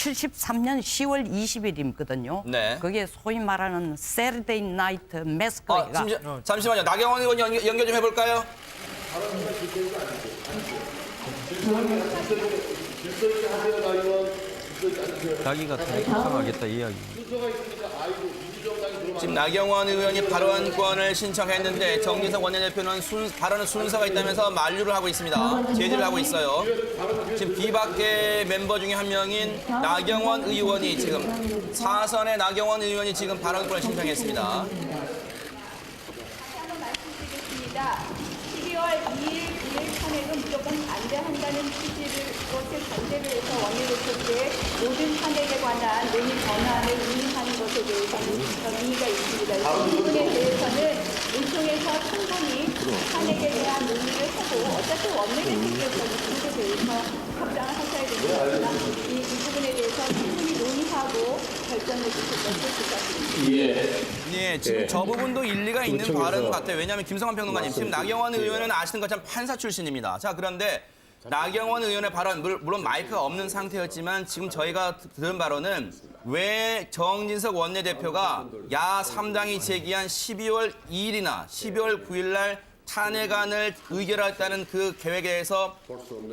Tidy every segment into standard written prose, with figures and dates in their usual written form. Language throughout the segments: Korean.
73년 10월 20일이거든요. 네. 그게 소위 말하는 Saturday Night Massacre가 잠시만요. 나경원 의원 연결 좀 해볼까요? 자기가 탈당하겠다 이야기. 지금 나경원 의원이 발언권을 신청했는데 정진석 원내대표는 발언 순서가 있다면서 만류를 하고 있습니다. 제지를 하고 있어요. 지금 비박계 멤버 중에 한 명인 나경원 의원이 지금 사선의 나경원 의원이 지금 발언권을 신청했습니다. 다시 한번 말씀드리겠습니다. 12월 2일 탄핵은 무조건 반대한다는 것을 전제로 해서 원내대표께 모든 탄핵에 관한 논의 전환을 논의하는 것에 대해서는 의의가 있습니다. 이 부분에 대해서는 의총에서 충분히 탄핵에 대한 논의를 하고 어차피 원내대표께서는 그것에 대해서 답장을 하셔야 됩니다. 이 부분에 대해서 충분히 논의하고 결정해 주실 것을 부탁드립니다. 예, 지금 저 부분도 일리가 있는 발언 같아요. 왜냐하면 김성환 평론가님, 지금 나경원 의원은 아시는 것처럼 판사 출신입니다. 자, 그런데 나경원 의원의 발언, 물론 마이크가 없는 상태였지만 지금 저희가 들은 발언은 왜 정진석 원내대표가 야 3당이 제기한 12월 2일이나 12월 9일 날 탄핵안을 의결했다는 그 계획에 대해서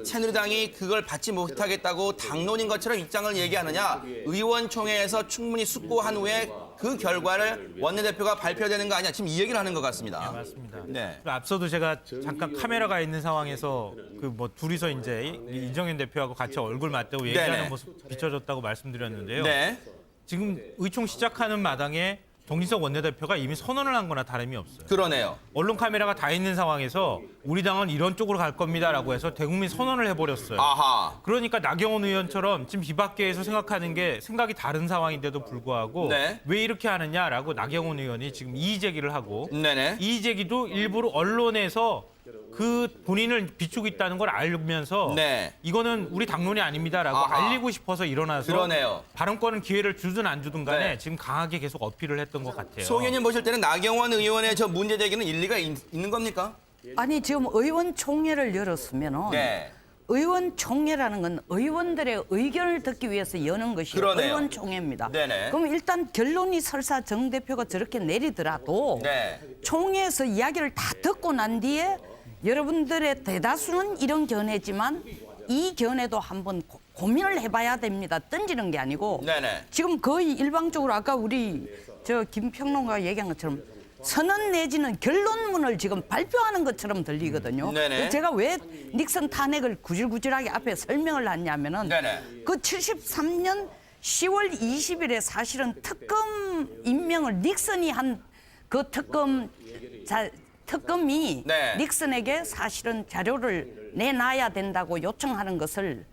새누리당이 그걸 받지 못하겠다고 당론인 것처럼 입장을 얘기하느냐. 의원총회에서 충분히 숙고한 후에 그 결과를 원내대표가 발표되는 거 아니냐. 지금 이 얘기를 하는 것 같습니다. 네, 맞습니다. 네. 앞서도 제가 잠깐 카메라가 있는 상황에서 그 뭐 둘이서 이제 이정현 대표하고 같이 얼굴 맞대고 얘기하는 네네. 모습 비춰졌다고 말씀드렸는데요. 네. 지금 의총 시작하는 마당에 정진석 원내대표가 이미 선언을 한 거나 다름이 없어요. 그러네요. 언론 카메라가 다 있는 상황에서 우리 당은 이런 쪽으로 갈 겁니다라고 해서 대국민 선언을 해버렸어요. 아하. 그러니까 나경원 의원처럼 지금 비박계에서 생각하는 게 생각이 다른 상황인데도 불구하고 네. 왜 이렇게 하느냐라고 나경원 의원이 지금 이의 제기를 하고 네네. 이의 제기도 일부러 언론에서 그 본인을 비추고 있다는 걸 알면서 네. 이거는 우리 당론이 아닙니다라고 아하. 알리고 싶어서 일어나서 그러네요. 발언권은 기회를 주든 안 주든 간에 네. 지금 강하게 계속 어필을 했던 것 같아요. 송 의원님 보실 때는 나경원 의원의 저 문제 제기는 일리가 있는 겁니까? 아니 지금 의원총회를 열었으면은 네. 의원총회라는 건 의원들의 의견을 듣기 위해서 여는 것이 그러네요. 의원총회입니다. 네네. 그럼 일단 결론이 설사 정 대표가 저렇게 내리더라도 네. 총회에서 이야기를 다 듣고 난 뒤에 여러분들의 대다수는 이런 견해지만 이 견해도 한번 고민을 해봐야 됩니다. 던지는 게 아니고 네네. 지금 거의 일방적으로 아까 우리 저 김평론가가 얘기한 것처럼 선언 내지는 결론문을 지금 발표하는 것처럼 들리거든요. 네네. 제가 왜 닉슨 탄핵을 구질구질하게 앞에 설명을 했냐면은 네네. 그 73년 10월 20일에 사실은 특검 임명을 닉슨이 한 그 특검이 네. 닉슨에게 사실은 자료를 내놔야 된다고 요청하는 것을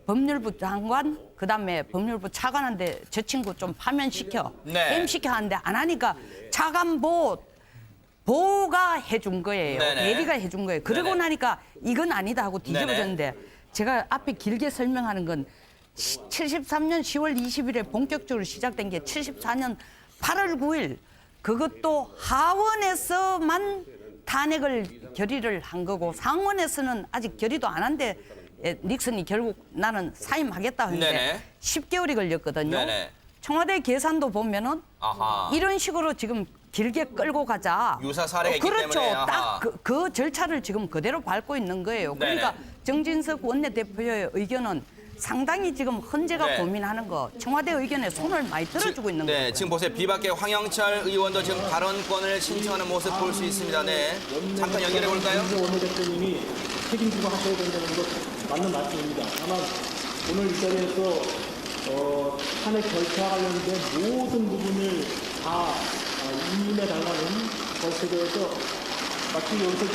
법률부 장관 그다음에 법률부 차관한테 저 친구 좀 파면시켜 네. 엠시켜 하는데 안 하니까 차관 보가 해준 거예요. 네네. 대리가 해준 거예요. 그러고 네네. 나니까 이건 아니다 하고 뒤집어졌는데 제가 앞에 길게 설명하는 건 73년 10월 20일에 본격적으로 시작된 게 74년 8월 9일 그것도 하원에서만 탄핵을 결의를 한 거고 상원에서는 아직 결의도 안 한데 닉슨이 결국 나는 사임하겠다 했는데 네네. 10개월이 걸렸거든요. 네네. 청와대 계산도 보면은 아하. 이런 식으로 지금 길게 끌고 가자. 유사 사례가 있기 그렇죠. 때문에, 아하. 딱 그 절차를 지금 그대로 밟고 있는 거예요. 그러니까 네네. 정진석 원내대표의 의견은 상당히 지금 헌재가 네. 고민하는 거 청와대 의견에 손을 많이 들어주고 있는 거예요. 네, 지금 보세요. 비박계 황영철 의원도 지금 발언권을 신청하는 모습 볼 수 있습니다. 네. 잠깐 연결해 볼까요? 원내대표님이 책임지고 하셔야 된다는 것 맞는 말씀입니다. 다만 오늘 이 자리에서 탄핵 절차 관련된 모든 부분을 다 임임해 달라는 것에 대해서 마치 여기서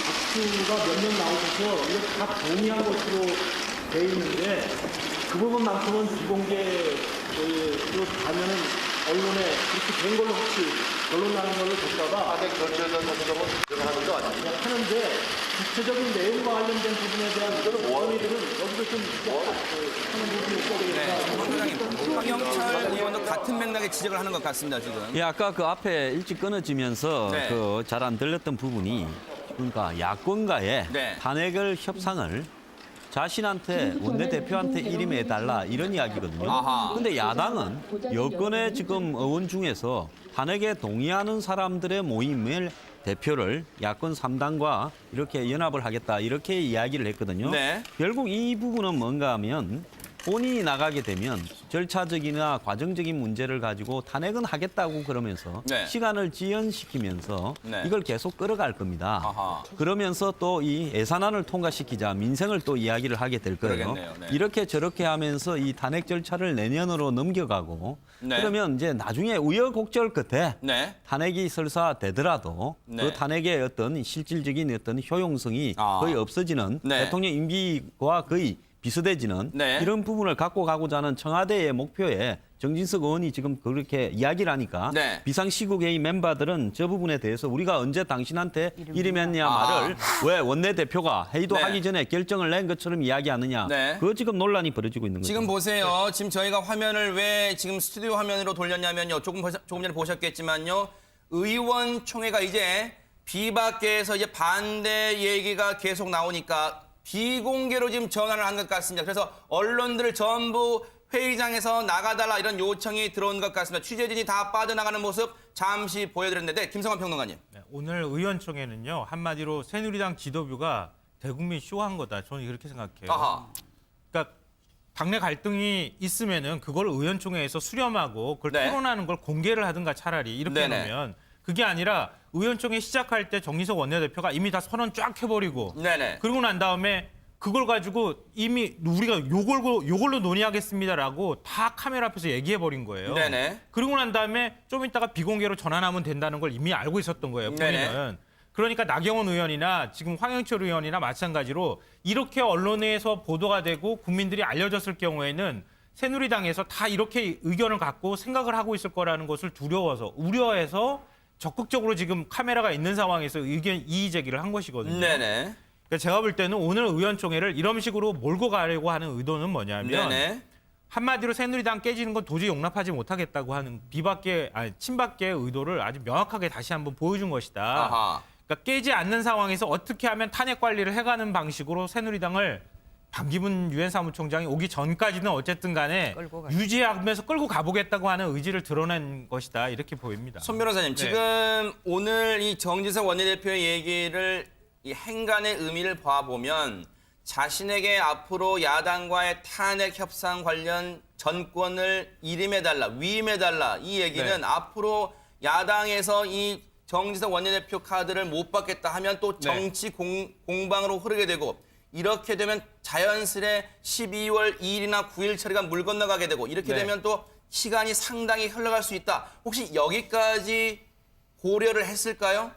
박수가 몇 명 나오셔서 이렇게 다 동의한 것으로 돼 있는데 그 부분만큼은 비공개로 가면은 언론에 그렇게 된 걸로 혹시 결론 나는 걸로 될까봐 탄핵 절차에 대해서 하는 거 아니에요? 하는데 구체적인 내용과 관련된 부분에 대한 원의들은 여기서 좀 하는 부분이 있어야 네, 되니까 황영철 의원도 같은 맥락의 지적을 하는 것 같습니다. 지금. 예, 아까 그 앞에 일찍 끊어지면서 네. 그 잘 안 들렸던 부분이 그러니까 야권과의 네. 탄핵을 협상을 자신한테 원내대표한테 이름해달라 이런 이야기거든요. 아하. 근데 야당은 여권의 지금 의원 중에서 탄핵에 동의하는 사람들의 모임을 대표를 야권 3당과 이렇게 연합을 하겠다 이렇게 이야기를 했거든요. 네. 결국 이 부분은 뭔가 하면 본인이 나가게 되면 절차적이나 과정적인 문제를 가지고 탄핵은 하겠다고 그러면서 네. 시간을 지연시키면서 네. 이걸 계속 끌어갈 겁니다. 아하. 그러면서 또 이 예산안을 통과시키자 민생을 또 이야기를 하게 될 거예요. 그러겠네요. 네. 이렇게 저렇게 하면서 이 탄핵 절차를 내년으로 넘겨가고 네. 그러면 이제 나중에 우여곡절 끝에 네. 탄핵이 설사 되더라도 네. 그 탄핵의 어떤 실질적인 어떤 효용성이 아. 거의 없어지는 네. 대통령 임기와 거의 비슷해지는 네. 이런 부분을 갖고 가고자 하는 청와대의 목표에 정진석 의원이 지금 그렇게 이야기를 하니까 네. 비상시국회의 멤버들은 저 부분에 대해서 우리가 언제 당신한테 이름했냐 말을 왜 원내대표가 회의도 네. 하기 전에 결정을 낸 것처럼 이야기하느냐. 네. 그거 지금 논란이 벌어지고 있는 거죠. 지금 보세요. 지금 저희가 화면을 왜 지금 스튜디오 화면으로 돌렸냐면요. 조금 전에 보셨겠지만요. 의원총회가 이제 비박계에서 이제 반대 얘기가 계속 나오니까 비공개로 지금 전환을 한 것 같습니다. 그래서 언론들을 전부 회의장에서 나가달라 이런 요청이 들어온 것 같습니다. 취재진이 다 빠져나가는 모습 잠시 보여드렸는데 김성환 평론가님. 네, 오늘 의원총회는요 한마디로 새누리당 지도부가 대국민 쇼한 거다. 저는 그렇게 생각해요. 아하. 그러니까 당내 갈등이 있으면은 그걸 의원총회에서 수렴하고 그걸 네. 토론하는 걸 공개를 하든가 차라리 이렇게 네네. 하면 그게 아니라 의원총회 시작할 때 정진석 원내대표가 이미 다 선언 쫙 해버리고 네네. 그러고 난 다음에 그걸 가지고 이미 우리가 요걸로 논의하겠습니다라고 다 카메라 앞에서 얘기해버린 거예요. 네네. 그러고 난 다음에 좀 이따가 비공개로 전환하면 된다는 걸 이미 알고 있었던 거예요. 본인은. 네네. 그러니까 나경원 의원이나 지금 황영철 의원이나 마찬가지로 이렇게 언론에서 보도가 되고 국민들이 알려졌을 경우에는 새누리당에서 다 이렇게 의견을 갖고 생각을 하고 있을 거라는 것을 두려워서 우려해서 적극적으로 지금 카메라가 있는 상황에서 의견 이의 제기를 한 것이거든요. 네네. 그러니까 제가 볼 때는 오늘 의원총회를 이런 식으로 몰고 가려고 하는 의도는 뭐냐면 네네. 한마디로 새누리당 깨지는 건 도저히 용납하지 못하겠다고 하는 친박계의 의도를 아주 명확하게 다시 한번 보여준 것이다. 아하. 그러니까 깨지 않는 상황에서 어떻게 하면 탄핵 관리를 해가는 방식으로 새누리당을 반기문 유엔 사무총장이 오기 전까지는 어쨌든 간에 끌고 가. 유지하면서 끌고 가보겠다고 하는 의지를 드러낸 것이다. 이렇게 보입니다. 손 변호사님, 네. 지금 오늘 이 정진석 원내대표의 얘기를 이 행간의 의미를 봐보면 자신에게 앞으로 야당과의 탄핵 협상 관련 전권을 이름해달라, 위임해달라 이 얘기는 네. 앞으로 야당에서 이 정진석 원내대표 카드를 못 받겠다 하면 또 정치 공방으로 흐르게 되고 이렇게 되면 자연스레 12월 2일이나 9일 처리가 물 건너가게 되고 이렇게 네. 되면 또 시간이 상당히 흘러갈 수 있다. 혹시 여기까지 고려를 했을까요?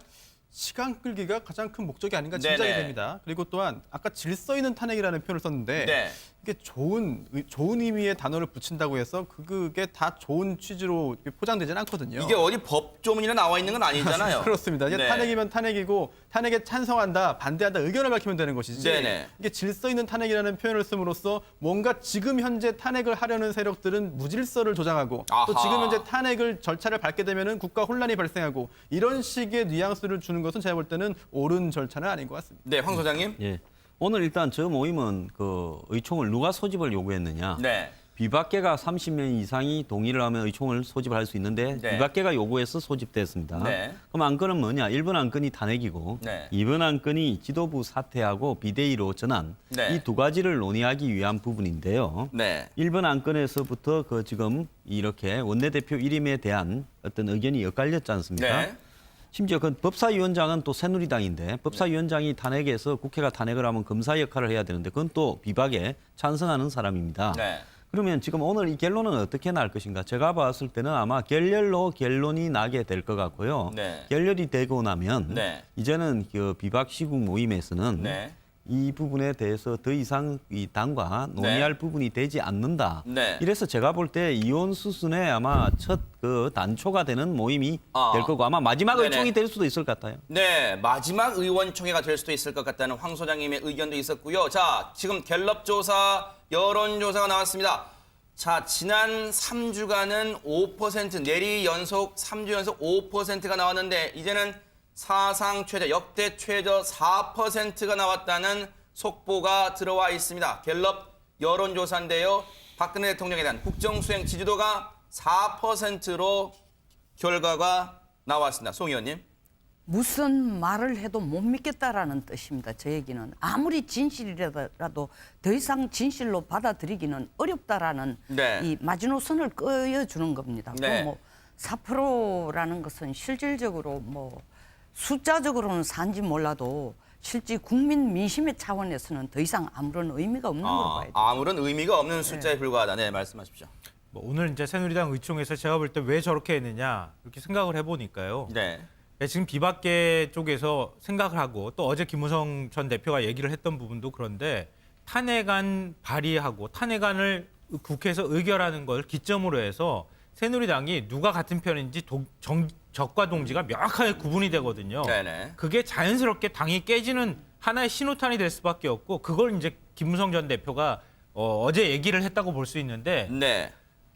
시간 끌기가 가장 큰 목적이 아닌가 네네. 짐작이 됩니다. 그리고 또한 아까 질서 있는 탄핵이라는 표현을 썼는데 네. 이게 좋은 의미의 단어를 붙인다고 해서 그게 다 좋은 취지로 포장되지는 않거든요. 이게 어디 법조문이나 나와 있는 건 아니잖아요. 그렇습니다. 이제 네. 탄핵이면 탄핵이고 탄핵에 찬성한다, 반대한다 의견을 밝히면 되는 것이지. 네네. 이게 질서 있는 탄핵이라는 표현을 씀으로써 뭔가 지금 현재 탄핵을 하려는 세력들은 무질서를 조장하고 아하. 또 지금 현재 탄핵을 절차를 밟게 되면은 국가 혼란이 발생하고 이런 식의 뉘앙스를 주는 것은 제가 볼 때는 옳은 절차는 아닌 것 같습니다. 네, 황 소장님. 예. 오늘 일단 저 모임은 그 의총을 누가 소집을 요구했느냐. 네. 비박계가 30명 이상이 동의를 하면 의총을 소집을 할 수 있는데 네. 비박계가 요구해서 소집됐습니다. 네. 그럼 안건은 뭐냐? 1번 안건이 탄핵이고 네. 2번 안건이 지도부 사퇴하고 비대위로 전환. 네. 이 두 가지를 논의하기 위한 부분인데요. 네. 1번 안건에서부터 그 지금 이렇게 원내대표 이름에 대한 어떤 의견이 엇갈렸지 않습니까? 네. 심지어 그 법사위원장은 또 새누리당인데 법사위원장이 탄핵에서 국회가 탄핵을 하면 검사 역할을 해야 되는데 그건 또 비박에 찬성하는 사람입니다. 네. 그러면 지금 오늘 이 결론은 어떻게 날 것인가? 제가 봤을 때는 아마 결렬로 결론이 나게 될 것 같고요. 네. 결렬이 되고 나면 네. 이제는 그 비박 시국 모임에서는 네. 이 부분에 대해서 더 이상 이 당과 논의할 부분이 되지 않는다. 네. 이래서 제가 볼 때 이혼 수순의 아마 첫 그 단초가 되는 모임이 될 거고 아마 마지막 네네. 의총이 될 수도 있을 것 같아요. 네, 마지막 의원총회가 될 수도 있을 것 같다는 황 소장님의 의견도 있었고요. 자, 지금 갤럽조사, 여론조사가 나왔습니다. 자, 지난 3주간은 5%, 내리 연속 3주 연속 5%가 나왔는데 이제는 사상 최저, 역대 최저 4%가 나왔다는 속보가 들어와 있습니다. 갤럽 여론조사인데요. 박근혜 대통령에 대한 국정수행 지지도가 4%로 결과가 나왔습니다. 송 의원님. 무슨 말을 해도 못 믿겠다라는 뜻입니다. 저 얘기는 아무리 진실이라도 더 이상 진실로 받아들이기는 어렵다라는 네. 이 마지노선을 그어주는 겁니다. 네. 뭐 4%라는 것은 실질적으로 뭐 숫자적으로는 산지 몰라도 실제 국민 민심의 차원에서는 더 이상 아무런 의미가 없는 걸로 봐야 돼요. 아무런 의미가 없는 숫자에 불과하다. 네, 말씀하십시오. 뭐 오늘 이제 새누리당 의총에서 제가 볼 때 왜 저렇게 했느냐 이렇게 생각을 해보니까요. 네. 지금 비박계 쪽에서 생각을 하고 또 어제 김무성 전 대표가 얘기를 했던 부분도 그런데 탄핵안 발의하고 탄핵안을 국회에서 의결하는 걸 기점으로 해서 새누리당이 누가 같은 편인지 적과 동지가 명확하게 구분이 되거든요. 네네. 그게 자연스럽게 당이 깨지는 하나의 신호탄이 될 수밖에 없고 그걸 이제 김무성 전 대표가 어제 얘기를 했다고 볼 수 있는데 네.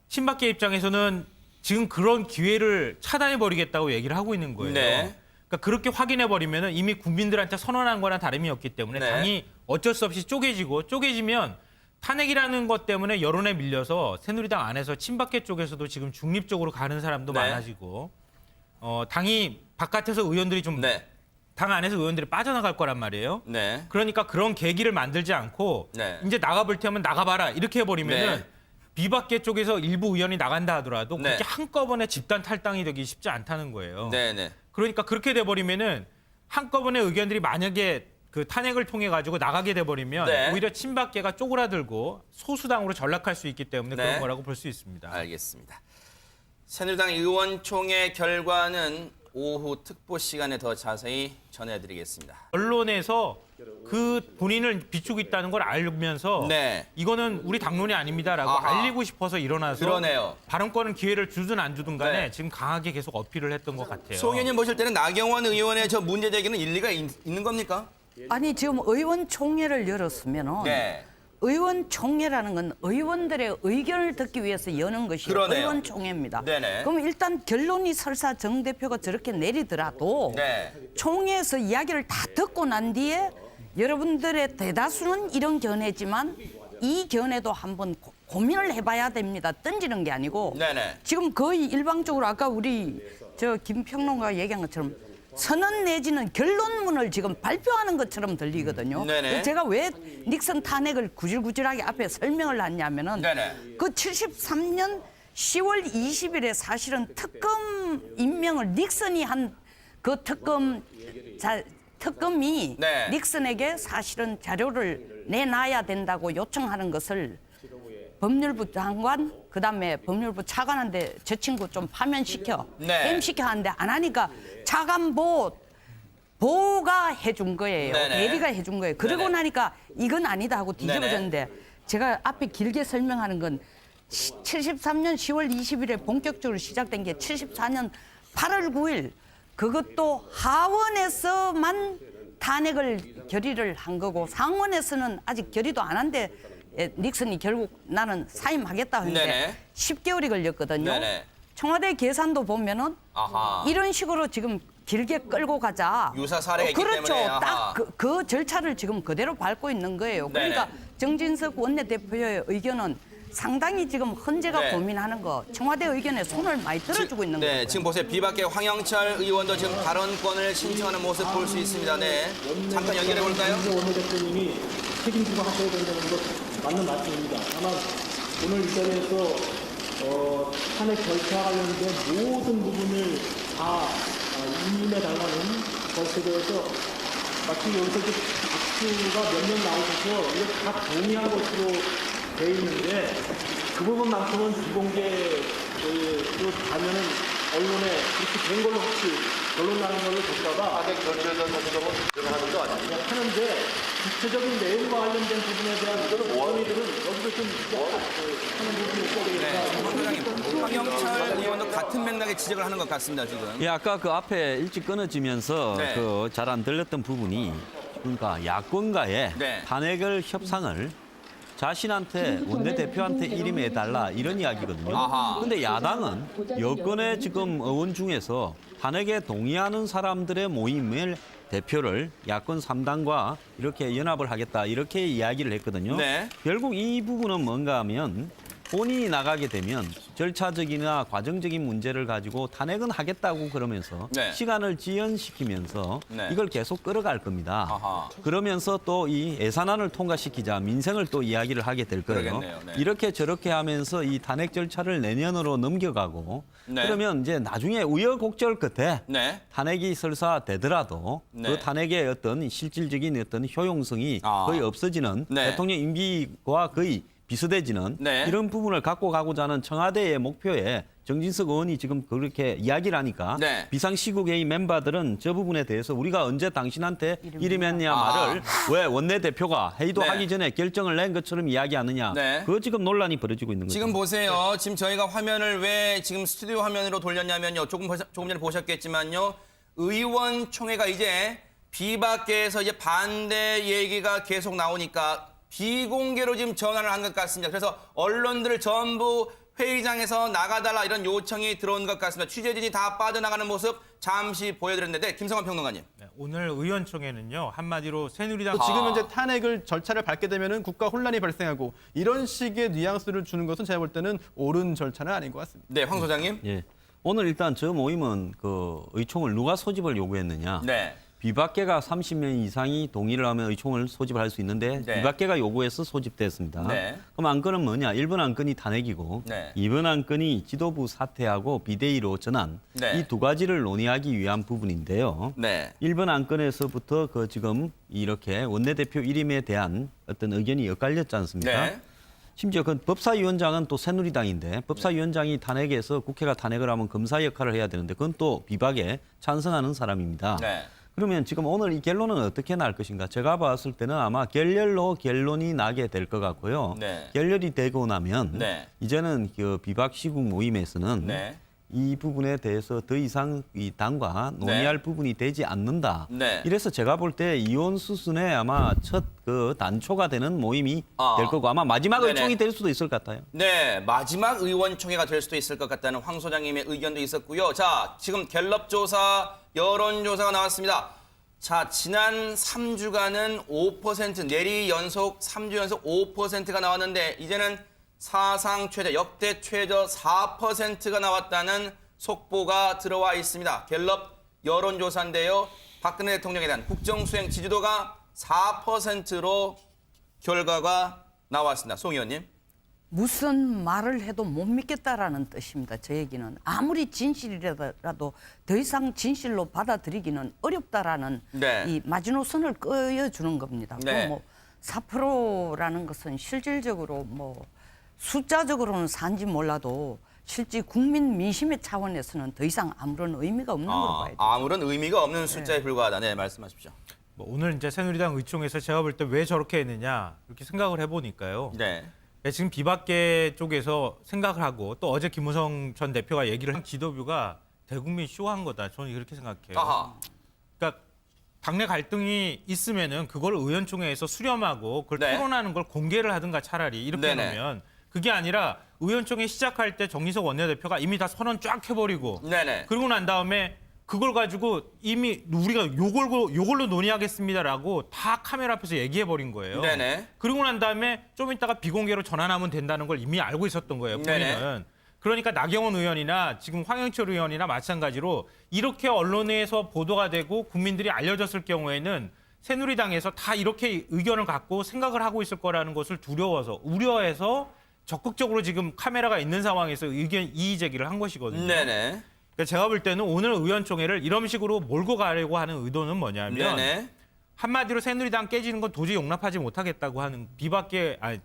친박계 입장에서는 지금 그런 기회를 차단해버리겠다고 얘기를 하고 있는 거예요. 네. 그러니까 그렇게 확인해버리면 이미 국민들한테 선언한 거나 다름이 없기 때문에 네. 당이 어쩔 수 없이 쪼개지면 탄핵이라는 것 때문에 여론에 밀려서 새누리당 안에서 친박계 쪽에서도 지금 중립적으로 가는 사람도 네. 많아지고 당이 바깥에서 의원들이 좀 당 안에서 의원들이 빠져나갈 거란 말이에요. 네. 그러니까 그런 계기를 만들지 않고 네. 이제 나가볼 테면 나가봐라 이렇게 해버리면은 네. 비박계 쪽에서 일부 의원이 나간다 하더라도 네. 그렇게 한꺼번에 집단 탈당이 되기 쉽지 않다는 거예요. 네네. 그러니까 그렇게 돼버리면은 한꺼번에 의견들이 만약에 그 탄핵을 통해 가지고 나가게 돼버리면 네. 오히려 친박계가 쪼그라들고 소수당으로 전락할 수 있기 때문에 네. 그런 거라고 볼 수 있습니다. 알겠습니다. 새누리당 의원총회 결과는 오후 특보 시간에 더 자세히 전해드리겠습니다. 언론에서 그 본인을 비추고 있다는 걸 알면서 네. 이거는 우리 당론이 아닙니다라고 아하. 알리고 싶어서 일어나서 그러네요. 발언권은 기회를 주든 안 주든 간에 네. 지금 강하게 계속 어필을 했던 것 같아요. 송 의원님 보실 때는 나경원 의원의 저 문제 제기는 일리가 있는 겁니까? 아니 지금 의원총회를 열었으면은 네. 의원총회라는 건 의원들의 의견을 듣기 위해서 여는 것이 그러네요. 의원총회입니다. 네네. 그럼 일단 결론이 설사 정 대표가 저렇게 내리더라도 네. 총회에서 이야기를 다 듣고 난 뒤에 여러분들의 대다수는 이런 견해지만 이 견해도 한번 고민을 해봐야 됩니다. 던지는 게 아니고 네네. 지금 거의 일방적으로 아까 우리 저 김평론가가 얘기한 것처럼 선언 내지는 결론문을 지금 발표하는 것처럼 들리거든요. 네네. 제가 왜 닉슨 탄핵을 구질구질하게 앞에 설명을 했냐면은 네네. 그 73년 10월 20일에 사실은 특검 임명을 닉슨이 한 그 특검이 네. 닉슨에게 사실은 자료를 내놔야 된다고 요청하는 것을 법률부 장관 그다음에 법률부 차관한테 저 친구 좀 파면시켜 네. 엠시켜 하는데 안 하니까 차관보가 해준 거예요. 네네. 대리가 해준 거예요. 그러고 네네. 나니까 이건 아니다 하고 뒤집어졌는데 제가 앞에 길게 설명하는 건 73년 10월 20일에 본격적으로 시작된 게 74년 8월 9일 그것도 하원에서만 탄핵을 결의를 한 거고 상원에서는 아직 결의도 안 한데 닉슨이 결국 나는 사임하겠다 했는데 네네. 10개월이 걸렸거든요. 네네. 청와대 계산도 보면은 아하. 이런 식으로 지금 길게 끌고 가자. 유사 사례가 있기 그렇죠. 때문에, 아하. 딱 그 절차를 지금 그대로 밟고 있는 거예요. 그러니까 네네. 정진석 원내대표의 의견은 상당히 지금 헌재가 네. 고민하는 거 청와대 의견에 손을 많이 들어주고 있는 거예요. 네, 지금 보세요. 비박계 황영철 의원도 지금 발언권을 신청하는 모습 볼 수 있습니다. 네. 잠깐 연결해 볼까요? 김무성 원내대표님이 책임지고 하셔야 된다는 것 맞는 말씀입니다. 다만 오늘 이 자리에서 탄핵 절차와 관련된 모든 부분을 다 임임해달라는 것에 대해서 마치 여기서 박수가 몇 명 나오셔서 이렇게 다 동의한 것으로 돼 있는데 그 부분만큼은 비공개로 가면은 언론에 그렇게 된 걸로 혹시 결론 나는 걸로 볼까봐 탄핵 절차에 대한 설명은 들어가는 거 아닙니까? 하는데 구체적인 내용과 관련된 부분에 대한 원의들은 여기서 좀 하는 부분이 있어야 되겠다. 네, 황영철 의원도 같은 맥락의 지적을 하는 것 같습니다. 지금. 예, 아까 그 앞에 일찍 끊어지면서 네. 그 잘 안 들렸던 부분이 그러니까 야권과의 네. 탄핵을 협상을 자신한테 원내대표한테 일임해달라 이런 이야기거든요. 아하. 그런데 야당은 여권의 지금 의원 중에서 탄핵에 동의하는 사람들의 모임을 대표를 야권 3당과 이렇게 연합을 하겠다 이렇게 이야기를 했거든요. 네. 결국 이 부분은 뭔가 하면 본인이 나가게 되면 절차적이나 과정적인 문제를 가지고 탄핵은 하겠다고 그러면서 네. 시간을 지연시키면서 네. 이걸 계속 끌어갈 겁니다. 아하. 그러면서 또 이 예산안을 통과시키자 민생을 또 이야기를 하게 될 거예요. 그러겠네요. 네. 이렇게 저렇게 하면서 이 탄핵 절차를 내년으로 넘겨가고 네. 그러면 이제 나중에 우여곡절 끝에 네. 탄핵이 설사 되더라도 네. 그 탄핵의 어떤 실질적인 어떤 효용성이 아. 거의 없어지는 네. 대통령 임기와 거의 비슷해지는 네. 이런 부분을 갖고 가고자 하는 청와대의 목표에 정진석 의원이 지금 그렇게 이야기를 하니까 네. 비상시국회의 멤버들은 저 부분에 대해서 우리가 언제 당신한테 이름했냐 말을 왜 원내대표가 회의도 네. 하기 전에 결정을 낸 것처럼 이야기하느냐. 네. 그거 지금 논란이 벌어지고 있는 거죠. 지금 보세요. 지금 저희가 화면을 왜 지금 스튜디오 화면으로 돌렸냐면요. 조금 전에 보셨겠지만요. 의원총회가 이제 비박계에서 이제 반대 얘기가 계속 나오니까 비공개로 지금 전환을 한 것 같습니다. 그래서 언론들을 전부 회의장에서 나가달라 이런 요청이 들어온 것 같습니다. 취재진이 다 빠져나가는 모습 잠시 보여드렸는데 김성환 평론가님. 네, 오늘 의원총회는요 한마디로 새누리당 또 지금 현재 탄핵을 절차를 밟게 되면은 국가 혼란이 발생하고 이런 식의 뉘앙스를 주는 것은 제가 볼 때는 옳은 절차는 아닌 것 같습니다. 네, 황 소장님. 예. 오늘 일단 저 모임은 그 의총을 누가 소집을 요구했느냐. 네. 비박계가 30명 이상이 동의를 하면 의총을 소집을 할 수 있는데 네. 비박계가 요구해서 소집됐습니다. 네. 그럼 안건은 뭐냐? 1번 안건이 탄핵이고 네. 2번 안건이 지도부 사퇴하고 비대위로 전환. 네. 이 두 가지를 논의하기 위한 부분인데요. 네. 1번 안건에서부터 그 지금 이렇게 원내대표 이름에 대한 어떤 의견이 엇갈렸지 않습니까? 네. 심지어 그 법사위원장은 또 새누리당인데 법사위원장이 탄핵해서 국회가 탄핵을 하면 검사 역할을 해야 되는데 그건 또 비박에 찬성하는 사람입니다. 네. 그러면 지금 오늘 이 결론은 어떻게 날 것인가? 제가 봤을 때는 아마 결렬로 결론이 나게 될 것 같고요. 네. 결렬이 되고 나면 네. 이제는 그 비박 시국 모임에서는 네. 이 부분에 대해서 더 이상 이 당과 논의할 부분이 되지 않는다. 네. 이래서 제가 볼 때 이혼 수순의 아마 첫 그 단초가 되는 모임이 될 거고 아마 마지막 네네. 의총이 될 수도 있을 것 같아요. 네, 마지막 의원총회가 될 수도 있을 것 같다는 황 소장님의 의견도 있었고요. 자, 지금 갤럽조사, 여론조사가 나왔습니다. 자, 지난 3주간은 5%, 내리 연속 3주 연속 5%가 나왔는데 이제는 사상 최저, 역대 최저 4%가 나왔다는 속보가 들어와 있습니다. 갤럽 여론조사인데요. 박근혜 대통령에 대한 국정수행 지지도가 4%로 결과가 나왔습니다. 송 의원님. 무슨 말을 해도 못 믿겠다라는 뜻입니다. 저 얘기는 아무리 진실이라도 더 이상 진실로 받아들이기는 어렵다라는 네. 이 마지노선을 그어주는 겁니다. 네. 뭐 4%라는 것은 실질적으로 뭐 숫자적으로는 산지 몰라도 실제 국민 민심의 차원에서는 더 이상 아무런 의미가 없는 걸로 봐야 돼요. 아무런 의미가 없는 숫자에 불과하다. 네, 말씀하십시오. 뭐 오늘 이제 새누리당 의총에서 제가 볼 때 왜 저렇게 했느냐 이렇게 생각을 해보니까요. 네. 지금 비박계 쪽에서 생각을 하고 또 어제 김무성 전 대표가 얘기를 한 지도부가 대국민 쇼한 거다. 저는 그렇게 생각해요. 아하. 그러니까 당내 갈등이 있으면은 그걸 의원총회에서 수렴하고 그걸 네. 토론하는 걸 공개를 하든가 차라리 이렇게 네네. 하면 그게 아니라 의원총회 시작할 때 정진석 원내대표가 이미 다 선언 쫙 해버리고 네네. 그러고 난 다음에 그걸 가지고 이미 우리가 요걸로 논의하겠습니다라고 다 카메라 앞에서 얘기해 버린 거예요. 네네. 그러고 난 다음에 좀 이따가 비공개로 전환하면 된다는 걸 이미 알고 있었던 거예요. 본인은. 네네. 그러니까 나경원 의원이나 지금 황영철 의원이나 마찬가지로 이렇게 언론에서 보도가 되고 국민들이 알려졌을 경우에는 새누리당에서 다 이렇게 의견을 갖고 생각을 하고 있을 거라는 것을 두려워서 우려해서 적극적으로 지금 카메라가 있는 상황에서 의견 이의 제기를 한 것이거든요. 네네. 그러니까 제가 볼 때는 오늘 의원총회를 이런 식으로 몰고 가려고 하는 의도는 뭐냐면 네네. 한마디로 새누리당 깨지는 건 도저히 용납하지 못하겠다고 하는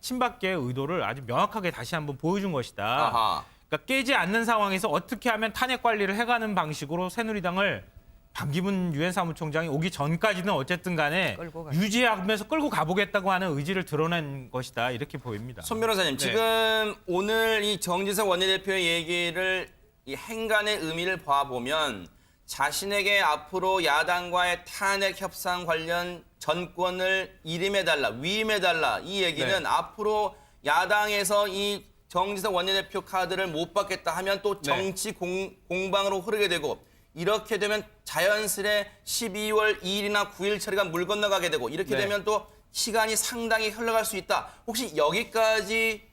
친박계의 의도를 아주 명확하게 다시 한번 보여준 것이다. 아하. 그러니까 깨지 않는 상황에서 어떻게 하면 탄핵 관리를 해가는 방식으로 새누리당을 반기문 유엔 사무총장이 오기 전까지는 어쨌든 간에 끌고 가. 유지하면서 끌고 가보겠다고 하는 의지를 드러낸 것이다. 이렇게 보입니다. 손 변호사님, 네. 지금 오늘 이 정진석 원내대표의 얘기를 이 행간의 의미를 봐보면 자신에게 앞으로 야당과의 탄핵 협상 관련 전권을 이름해달라, 위임해달라 이 얘기는 네. 앞으로 야당에서 이 정진석 원내대표 카드를 못 받겠다 하면 또 정치 공방으로 흐르게 되고 이렇게 되면 자연스레 12월 2일이나 9일 처리가 물 건너가게 되고 이렇게 네. 되면 또 시간이 상당히 흘러갈 수 있다. 혹시 여기까지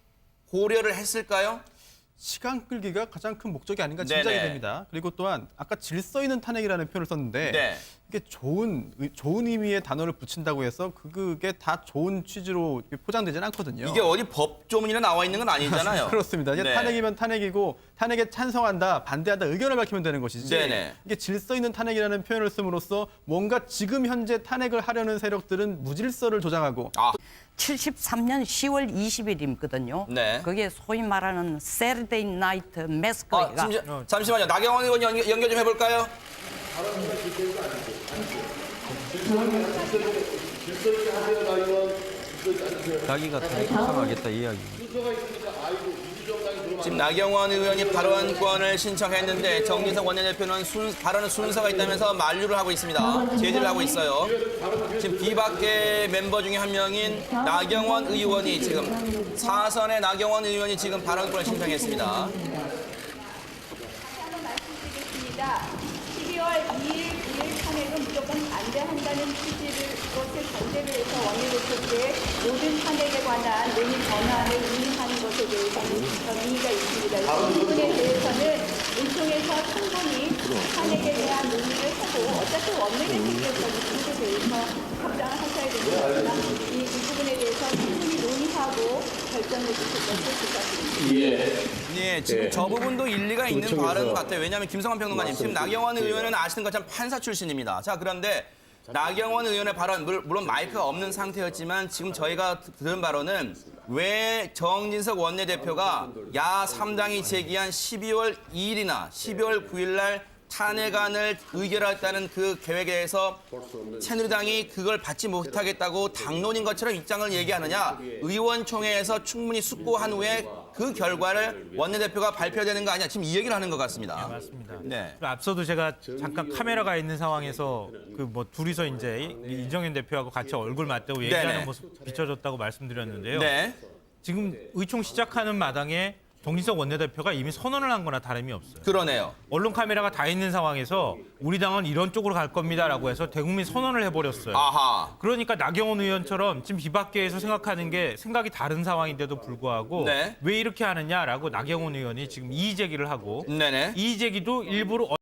고려를 했을까요? 시간 끌기가 가장 큰 목적이 아닌가 짐작이 네네. 됩니다. 그리고 또한 아까 질서 있는 탄핵이라는 표현을 썼는데 네. 이게 좋은 의미의 단어를 붙인다고 해서 그게 다 좋은 취지로 포장되지는 않거든요. 이게 어디 법조문이나 나와 있는 건 아니잖아요. 그렇습니다. 이제 네. 탄핵이면 탄핵이고 탄핵에 찬성한다, 반대한다 의견을 밝히면 되는 것이지. 네네. 이게 질서 있는 탄핵이라는 표현을 씀으로써 뭔가 지금 현재 탄핵을 하려는 세력들은 무질서를 조장하고 73년 10월 20일이거든요. 네. 그게 소위 말하는 Saturday Night Massacre가 잠시만요. 나경원 의원 연결 좀 해볼까요? 자기가 탄핵하겠다 이야기. 지금 나경원 의원이 발언권을 신청했는데 정진석 원내대표는 발언 순서가 있다면서 만류를 하고 있습니다. 제지를 하고 있어요. 지금 비박계 멤버 중에 한 명인 나경원 의원이 지금 사선의 나경원 의원이 지금 발언권을 신청했습니다. 한번 말씀드리겠습니다. 12월 2일 탄핵은 무조건 반대한다는 취지를 전제로 해서 원내대표께 모든 탄핵에 관한 논의 전환을 논의하는 것에 대해서는 의의가 있습니다. 이 부분에 대해서는 의총에서 충분히 탄핵에 대한 논의를 하고 어차피 원내대표께서는 이 부분에 대해서 답장을 하셔야 됩니다. 이 부분에 대해서 충분히 논의하고 결정해 주실 것을 부탁드립니다. 네, 지금 저 부분도 일리가 있는 발언 같아요. 왜냐하면 김성환 평론가님, 지금 나경원 의원은 아시는 것처럼 판사 출신입니다. 자, 그런데 나경원 의원의 발언, 물론 마이크가 없는 상태였지만 지금 저희가 들은 발언은 왜 정진석 원내대표가 야 3당이 제기한 12월 2일이나 12월 9일 날 탄핵안을 의결하겠다는 그 계획에 대해서 새누리당이 그걸 받지 못하겠다고 당론인 것처럼 입장을 얘기하느냐. 의원총회에서 충분히 숙고한 후에 그 결과를 원내대표가 발표되는 거 아니냐. 지금 이 얘기를 하는 것 같습니다. 맞습니다. 네. 그리고 앞서도 제가 잠깐 카메라가 있는 상황에서 그 뭐 둘이서 이제 이정현 대표하고 같이 얼굴 맞대고 얘기하는 네네. 모습 비춰졌다고 말씀드렸는데요. 네. 지금 의총 시작하는 마당에 정진석 원내대표가 이미 선언을 한 거나 다름이 없어요. 그러네요. 언론 카메라가 다 있는 상황에서 우리 당은 이런 쪽으로 갈 겁니다라고 해서 대국민 선언을 해버렸어요. 아하. 그러니까 나경원 의원처럼 지금 비박계에서 생각하는 게 생각이 다른 상황인데도 불구하고 네. 왜 이렇게 하느냐라고 나경원 의원이 지금 이의 제기를 하고 네네. 이의 제기도 일부러